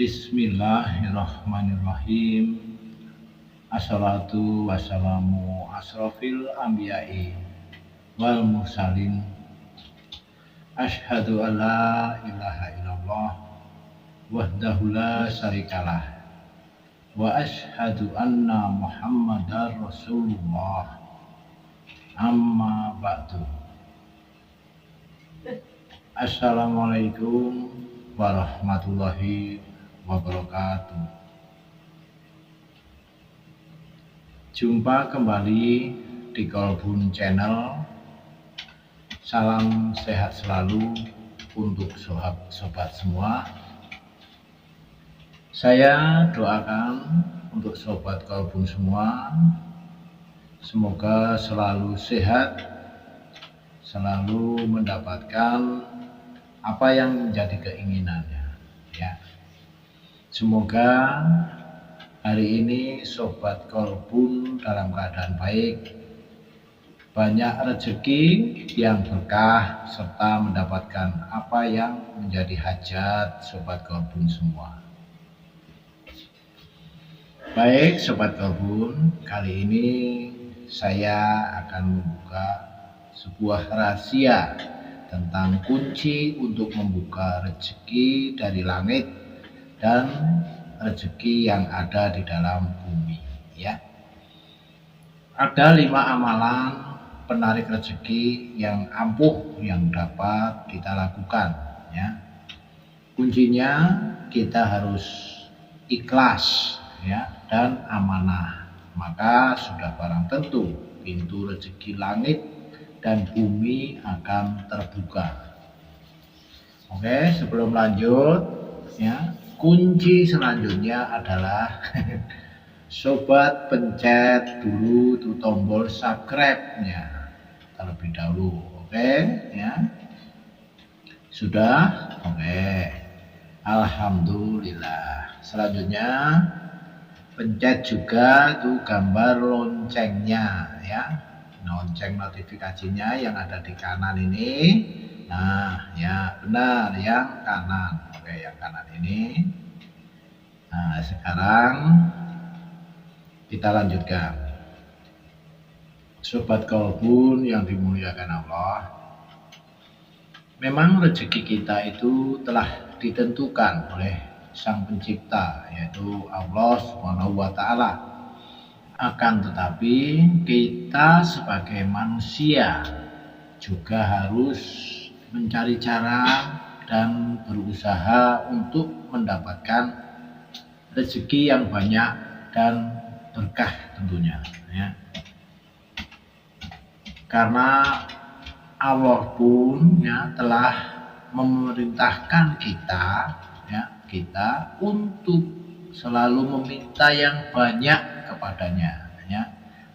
Bismillahirrahmanirrahim. Assalatu wassalamu asrofil anbiya'i wal mursalin. Asyhadu an la ilaha illallah wahdahu la syarikalah wa asyhadu anna muhammadar rasulullah. Amma ba'du. Assalamualaikum warahmatullahi wabarakatuh. Jumpa kembali di Kolbun Channel. Salam sehat selalu untuk sobat semua. Saya doakan untuk sobat Kolbun semua, semoga selalu sehat, selalu mendapatkan apa yang menjadi keinginannya, ya. Semoga hari ini sobat Kolbun dalam keadaan baik, banyak rezeki yang berkah, serta mendapatkan apa yang menjadi hajat sobat Kolbun semua. Baik sobat Kolbun, kali ini saya akan membuka sebuah rahasia tentang kunci untuk membuka rezeki dari langit dan rezeki yang ada di dalam bumi, ya. Ada 5 amalan penarik rezeki yang ampuh yang dapat kita lakukan, ya. Kuncinya kita harus ikhlas, ya, dan amanah, maka sudah barang tentu pintu rezeki langit dan bumi akan terbuka. Oke, sebelum lanjut, ya, kunci selanjutnya adalah sobat pencet dulu tuh tombol subscribe-nya terlebih dahulu. Oke, ya. Sudah? Oke. Alhamdulillah. Selanjutnya pencet juga tuh gambar loncengnya, ya. Lonceng notifikasinya yang ada di kanan ini. Nah, ya benar, yang kanan. Oke, yang kanan ini. Nah, sekarang kita lanjutkan. Sobat Kolbun yang dimuliakan Allah, memang rezeki kita itu telah ditentukan oleh Sang Pencipta, yaitu Allah Subhanahu wa Ta'ala. Akan tetapi kita sebagai manusia juga harus mencari cara dan berusaha untuk mendapatkan rezeki yang banyak dan berkah tentunya, ya. Karena Allah pun, ya, telah memerintahkan kita, ya, kita untuk selalu meminta yang banyak kepadanya, ya.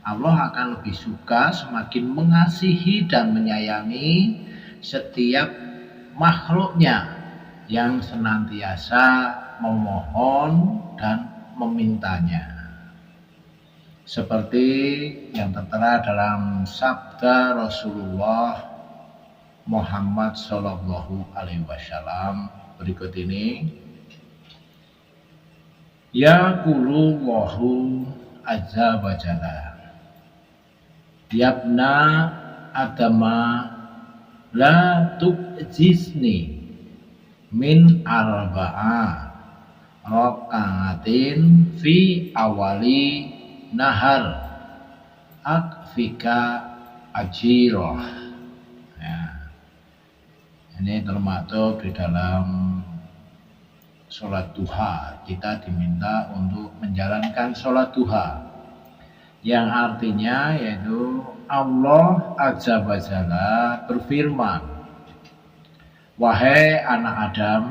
Allah akan lebih suka semakin mengasihi dan menyayangi setiap makhluknya yang senantiasa memohon dan memintanya. Seperti yang tertera dalam sabda Rasulullah Muhammad Sallallahu Alaihi Wasallam berikut ini. Yaqulullahu azza wa jalla, yabna adama la tu'jizni min arba'a raka'atin fi awali nahar akfika ajiroh, ya. Ini termasuk di dalam sholat duha. Kita diminta untuk menjalankan sholat duha, yang artinya yaitu Allah Azza wa Jalla berfirman, wahai anak Adam,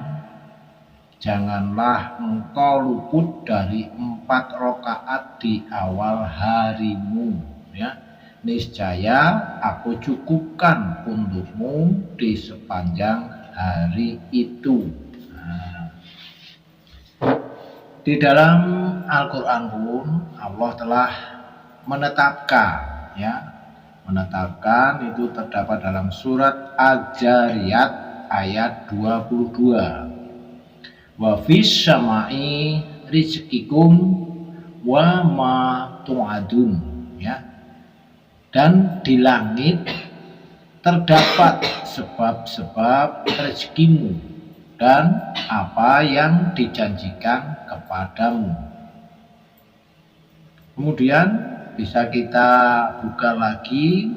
janganlah engkau luput dari 4 rakaat di awal harimu, ya. Niscaya aku cukupkan untukmu di sepanjang hari itu. Nah, di dalam Al-Quran pun Allah telah menetapkan, ya, menetapkan itu terdapat dalam surat Al-Jariyat ayat 22. Wa fis samai rizqikum wa ma tu'adun, ya. Dan di langit terdapat sebab-sebab rezekimu dan apa yang dijanjikan kepadamu. Kemudian bisa kita buka lagi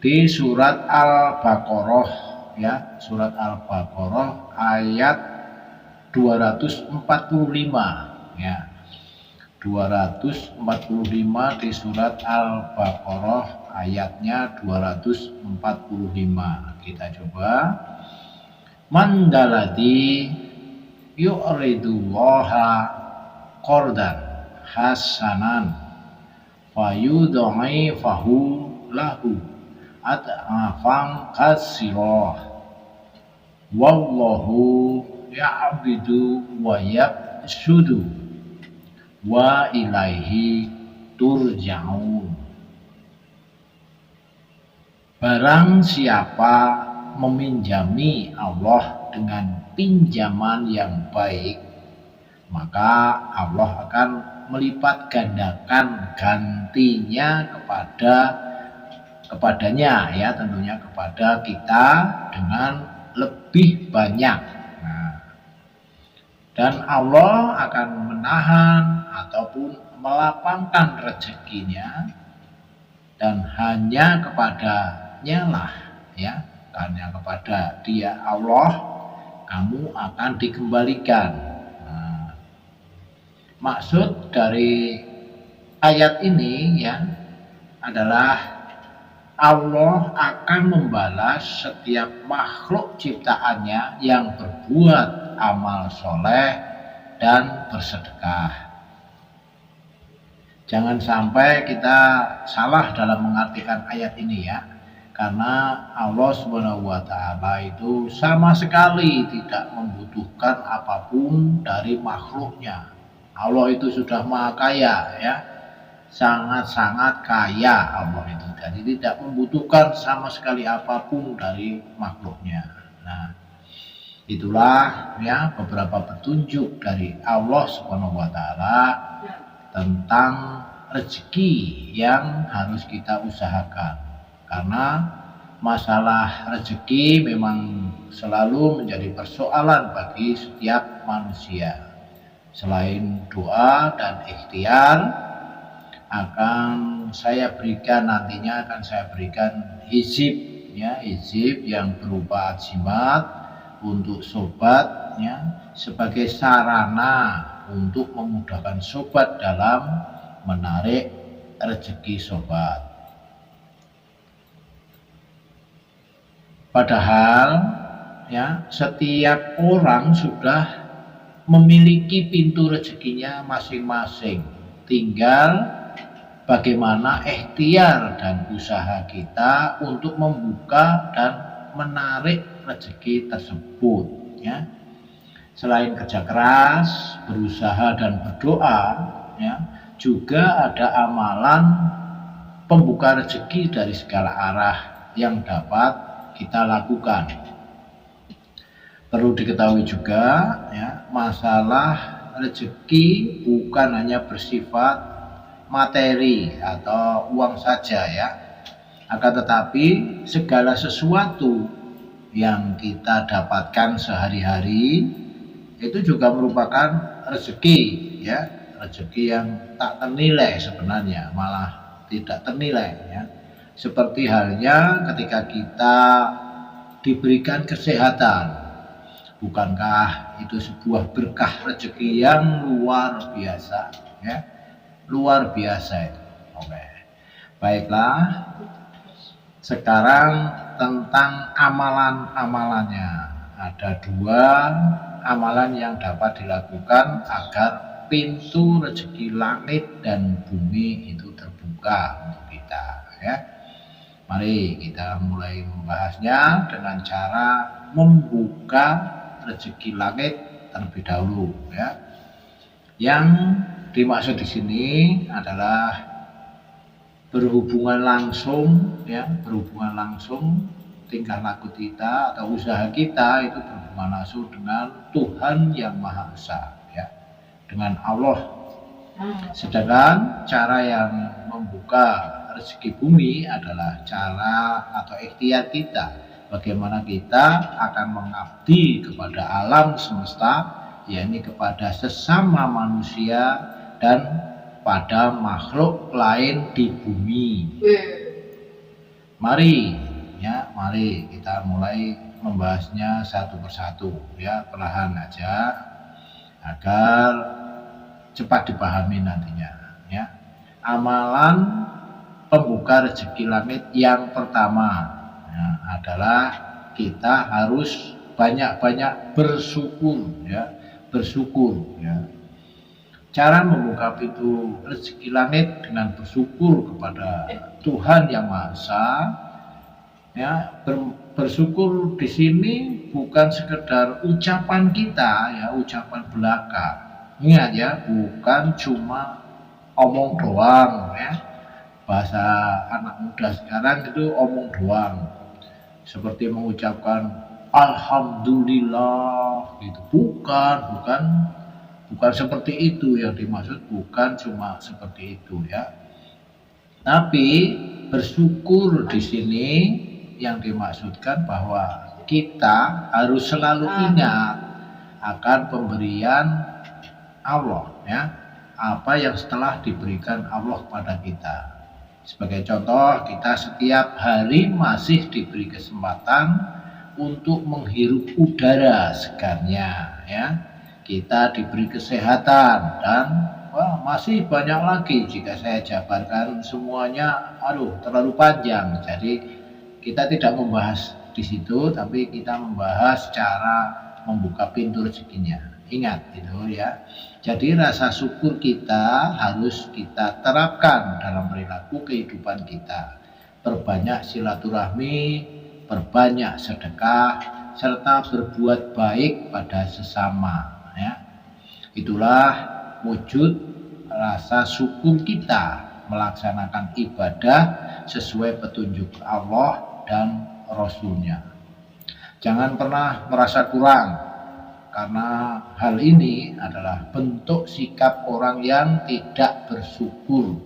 di surat Al-Baqarah, ya, surat Al-Baqarah ayat 245, ya. 245 di surat Al-Baqarah ayatnya 245. Kita coba. Mandaladi yu'ridullaha qardan hasanan fayudha'ifahu lahu ad'afan katsirah wallahu ya'budu wa yabsudu wa ilaihi turja'un. Barang siapa meminjami Allah dengan pinjaman yang baik, maka Allah akan melipat gandakan gantinya kepadanya, ya, tentunya kepada kita dengan lebih banyak. Nah, dan Allah akan menahan ataupun melapangkan rezekinya, dan hanya kepadanya lah, ya, hanya kepada Dia Allah kamu akan dikembalikan. Nah, maksud dari ayat ini, ya, adalah Allah akan membalas setiap makhluk ciptaannya yang berbuat amal soleh dan bersedekah. Jangan sampai kita salah dalam mengartikan ayat ini, ya. Karena Allah Subhanahu wa Ta'ala itu sama sekali tidak membutuhkan apapun dari makhluknya. Allah itu sudah maha kaya, ya, sangat-sangat kaya Allah itu. Jadi tidak membutuhkan sama sekali apapun dari makhluknya. Nah, itulah, ya, beberapa petunjuk dari Allah Subhanahu wa Ta'ala tentang rezeki yang harus kita usahakan. Karena masalah rezeki memang selalu menjadi persoalan bagi setiap manusia. Selain doa dan ikhtiar, nantinya akan saya berikan hizib, ya, hizib yang berupa ajimat untuk sobat, ya, sebagai sarana untuk memudahkan sobat dalam menarik rezeki sobat. Padahal, ya, setiap orang sudah memiliki pintu rezekinya masing-masing. Tinggal bagaimana ikhtiar dan usaha kita untuk membuka dan menarik rezeki tersebut, ya. Selain kerja keras, berusaha dan berdoa, ya, juga ada amalan pembuka rezeki dari segala arah yang dapat kita lakukan. Perlu diketahui juga, ya, masalah rezeki bukan hanya bersifat materi atau uang saja, ya. Akan tetapi segala sesuatu yang kita dapatkan sehari-hari itu juga merupakan rezeki, ya, rezeki yang tak ternilai sebenarnya, malah tidak ternilai, ya. Seperti halnya ketika kita diberikan kesehatan, bukankah itu sebuah berkah rezeki yang luar biasa, ya, luar biasa itu. Oke, baiklah. Sekarang tentang amalan-amalannya. Ada 2 amalan yang dapat dilakukan agar pintu rezeki langit dan bumi itu terbuka untuk kita, ya. Mari kita mulai membahasnya dengan cara membuka rezeki langit terlebih dahulu, ya. Yang dimaksud di sini adalah berhubungan langsung, ya, berhubungan langsung tingkah laku kita atau usaha kita itu manasu dengan Tuhan yang Maha Esa, ya, dengan Allah. Sedangkan cara yang membuka rezeki bumi adalah cara atau ikhtiar kita, bagaimana kita akan mengabdi kepada alam semesta, yakni kepada sesama manusia dan pada makhluk lain di bumi. Mari kita mulai membahasnya satu persatu, ya, perlahan aja agar cepat dipahami nantinya, ya. Amalan pembuka rezeki langit yang pertama, ya, adalah kita harus banyak-banyak bersyukur, ya, ya. Cara membuka pintu rezeki langit dengan bersyukur kepada Tuhan yang Maha Esa, ya. Bersyukur di sini bukan sekedar ucapan kita, ya, ucapan belaka. Ingat, ya, bukan cuma omong doang, ya. Bahasa anak muda sekarang itu omong doang, seperti mengucapkan alhamdulillah gitu. Bukan seperti itu yang dimaksud, bukan cuma seperti itu, ya. Tapi bersyukur di sini yang dimaksudkan bahwa kita harus selalu ingat akan pemberian Allah, ya, apa yang setelah diberikan Allah pada kita. Sebagai contoh, kita setiap hari masih diberi kesempatan untuk menghirup udara segarnya, ya. Kita diberi kesehatan dan masih banyak lagi jika saya jabarkan semuanya, terlalu panjang. Jadi kita tidak membahas di situ, tapi kita membahas cara membuka pintu rezekinya. Ingat itu, ya. Jadi rasa syukur kita harus kita terapkan dalam perilaku kehidupan kita. Perbanyak silaturahmi, perbanyak sedekah, serta berbuat baik pada sesama, ya. Itulah wujud rasa syukur kita melaksanakan ibadah sesuai petunjuk Allah dan Rasul-Nya. Jangan pernah merasa kurang, karena hal ini adalah bentuk sikap orang yang tidak bersyukur,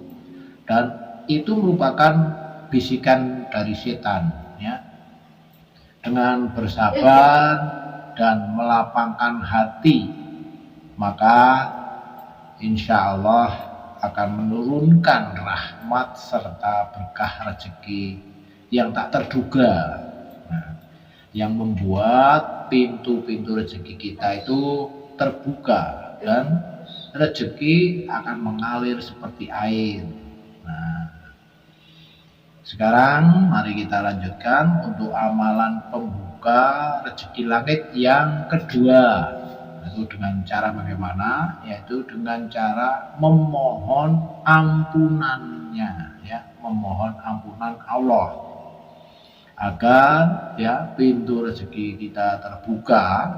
dan itu merupakan bisikan dari setan, ya. Dengan bersabar dan melapangkan hati, maka insya Allah akan menurunkan rahmat serta berkah rezeki yang tak terduga, yang membuat pintu-pintu rezeki kita itu terbuka dan rezeki akan mengalir seperti air. Sekarang mari kita lanjutkan untuk amalan pembuka rezeki langit yang kedua. Itu dengan cara bagaimana? Yaitu dengan cara memohon ampunannya, ya, memohon ampunan Allah agar, ya, pintu rezeki kita terbuka.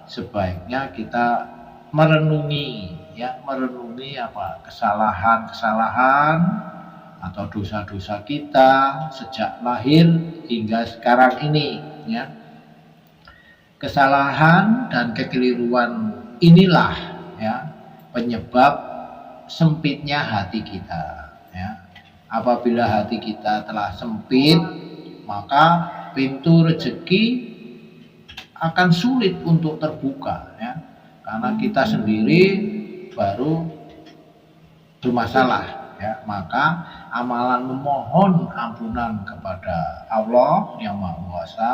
Sebaiknya kita merenungi, ya, kesalahan atau dosa-dosa kita sejak lahir hingga sekarang ini, ya. Kesalahan dan kekeliruan inilah, ya, penyebab sempitnya hati kita, ya. Apabila hati kita telah sempit, maka pintu rezeki akan sulit untuk terbuka, ya, karena kita sendiri baru bermasalah, ya. Maka amalan memohon ampunan kepada Allah yang Maha Kuasa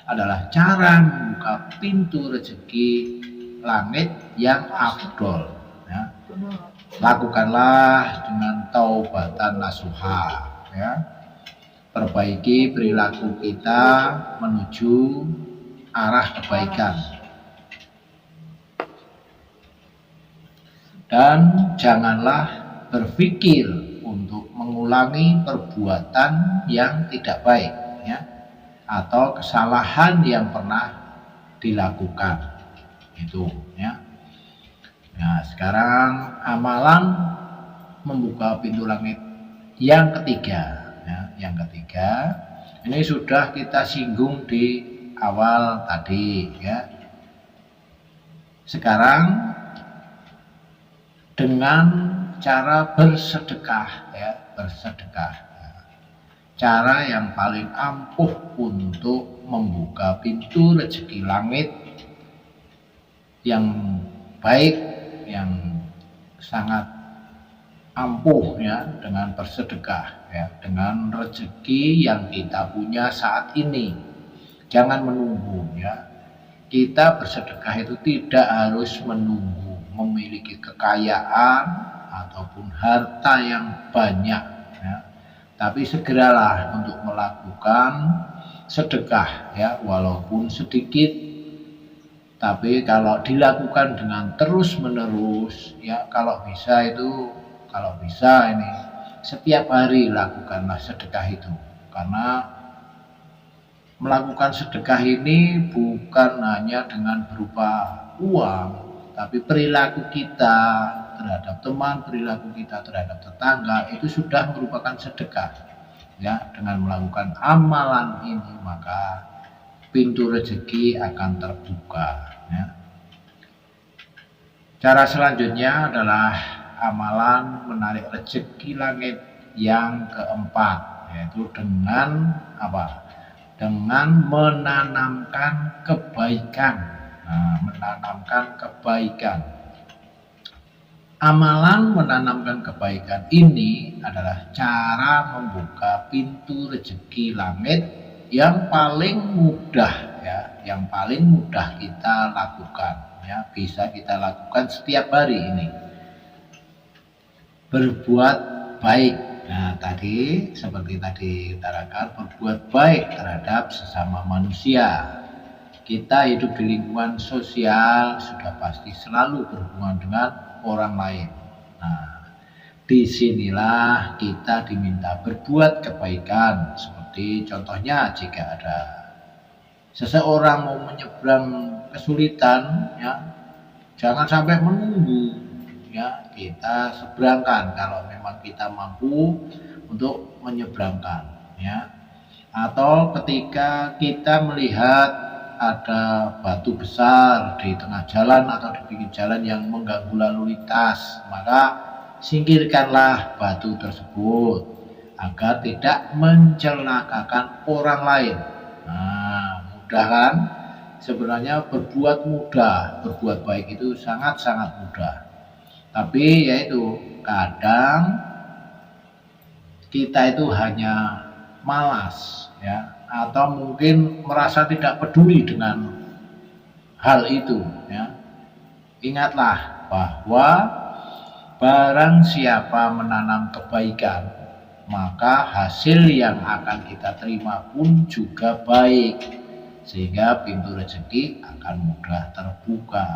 adalah cara membuka pintu rezeki langit yang afdol, ya. Lakukanlah dengan taubatan nasuha, ya. Perbaiki perilaku kita menuju arah kebaikan, dan janganlah berpikir untuk mengulangi perbuatan yang tidak baik, ya, atau kesalahan yang pernah dilakukan itu, ya. Nah, sekarang amalan membuka pintu langit yang ketiga, ya. Yang ketiga ini sudah kita singgung di awal tadi ya. Sekarang dengan cara bersedekah ya, bersedekah. Cara yang paling ampuh untuk membuka pintu rezeki langit yang baik, yang sangat ampuh ya, dengan bersedekah ya, dengan rezeki yang kita punya saat ini. Jangan menunggu ya. Kita bersedekah itu tidak harus menunggu memiliki kekayaan ataupun harta yang banyak ya. Tapi segeralah untuk melakukan sedekah ya, walaupun sedikit. Tapi kalau dilakukan dengan terus menerus ya, kalau bisa ini setiap hari lakukanlah sedekah itu. Karena melakukan sedekah ini bukan hanya dengan berupa uang, tapi perilaku kita terhadap teman, perilaku kita terhadap tetangga itu sudah merupakan sedekah ya. Dengan melakukan amalan ini maka pintu rezeki akan terbuka ya. Cara selanjutnya adalah amalan menarik rezeki langit yang keempat, yaitu dengan apa? Dengan menanamkan kebaikan. Nah, menanamkan kebaikan. Amalan menanamkan kebaikan ini adalah cara membuka pintu rezeki langit yang paling mudah ya, yang paling mudah kita lakukan ya, bisa kita lakukan setiap hari ini. Berbuat baik. Nah, tadi seperti tadi utarakan, berbuat baik terhadap sesama manusia. Kita hidup di lingkungan sosial sudah pasti selalu berhubungan dengan orang lain. Nah, disinilah kita diminta berbuat kebaikan. Seperti contohnya jika ada seseorang mau menyeberang kesulitan ya, jangan sampai menunggu ya, kita seberangkan kalau memang kita mampu untuk menyeberangkan ya. Atau ketika kita melihat ada batu besar di tengah jalan atau di pinggir jalan yang mengganggu lalu lintas, maka singkirkanlah batu tersebut agar tidak mencelakakan orang lain. Nah, mudah kan? Sebenarnya berbuat baik itu sangat-sangat mudah. Tapi yaitu kadang kita itu hanya malas ya, atau mungkin merasa tidak peduli dengan hal itu ya. Ingatlah bahwa barang siapa menanam kebaikan, maka hasil yang akan kita terima pun juga baik, sehingga pintu rezeki akan mudah terbuka.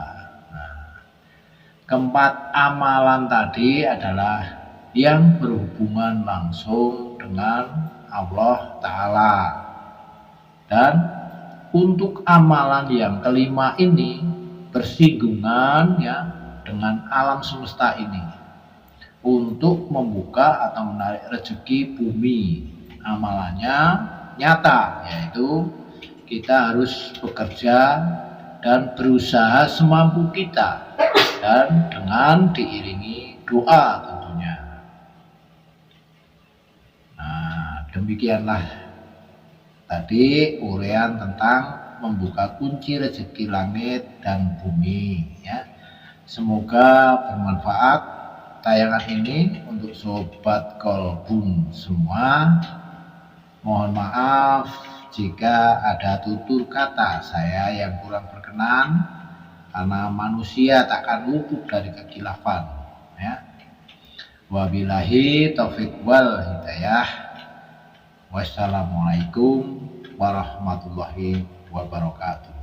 Keempat amalan tadi adalah yang berhubungan langsung dengan Allah Ta'ala. Dan untuk amalan yang kelima ini bersinggungan ya dengan alam semesta ini untuk membuka atau menarik rezeki bumi. Amalannya nyata, yaitu kita harus bekerja dan berusaha semampu kita, dan dengan diiringi doa tentunya. Nah, demikianlah tadi uraian tentang membuka kunci rezeki langit dan bumi ya. Semoga bermanfaat tayangan ini untuk sobat Kolbun semua. Mohon maaf jika ada tutur kata saya yang kurang berkenan, karena manusia takkan luput dari kekilafan ya. Wabillahi taufiq wal hidayah. Wassalamualaikum warahmatullahi wabarakatuh.